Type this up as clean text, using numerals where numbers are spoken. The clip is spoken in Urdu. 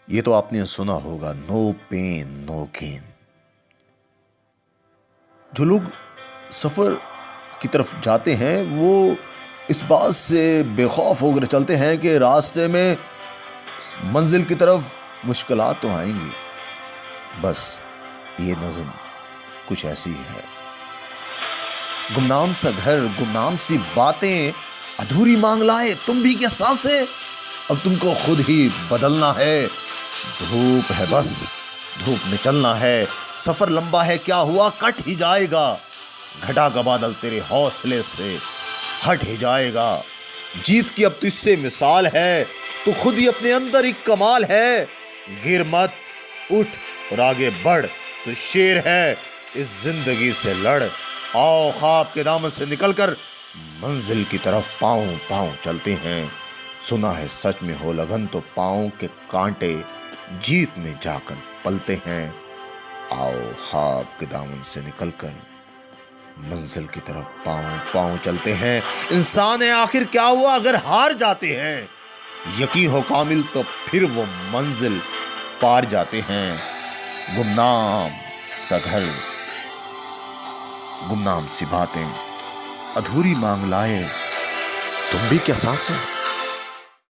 یہ تو آپ نے سنا ہوگا، نو پین نو گین۔ جو لوگ سفر کی طرف جاتے ہیں وہ اس بات سے بے خوف ہو کر چلتے ہیں کہ راستے میں منزل کی طرف مشکلات تو آئیں گی، بس یہ نظم کچھ ایسی ہے۔ گمنام سا گھر، گمنام سی باتیں، ادھوری مانگ لائے تم بھی کیا سانسیں، اب تم کو خود ہی بدلنا ہے۔ دھوپ ہے بس دھوپ میں چلنا ہے، سفر لمبا ہے کیا ہوا کٹ ہی جائے گا، گھٹا کا بادل تیرے حوصلے سے ہٹ ہی جائے گا۔ جیت کی اب تو اس سے مثال ہے، تو خود ہی اپنے اندر ایک کمال ہے۔ گر مت اٹھ اور آگے بڑھ، تو شیر ہے اس زندگی سے لڑ۔ آؤ خواب کے دامن سے نکل کر منزل کی طرف پاؤں پاؤں چلتے ہیں، سنا ہے سچ میں ہو لگن تو پاؤں کے کانٹے جیت میں جا کر پلتے ہیں۔ آؤ خواب کے دامن سے نکل کر منزل کی طرف پاؤں پاؤں چلتے ہیں۔ انسان ہے آخر کیا ہوا اگر ہار جاتے ہیں، یقین ہو کامل تو پھر وہ منزل پار جاتے ہیں۔ گمنام سا گھر، گمنام سی باتیں، ادھوری مانگ لائے تم بھی کیا سانسیں۔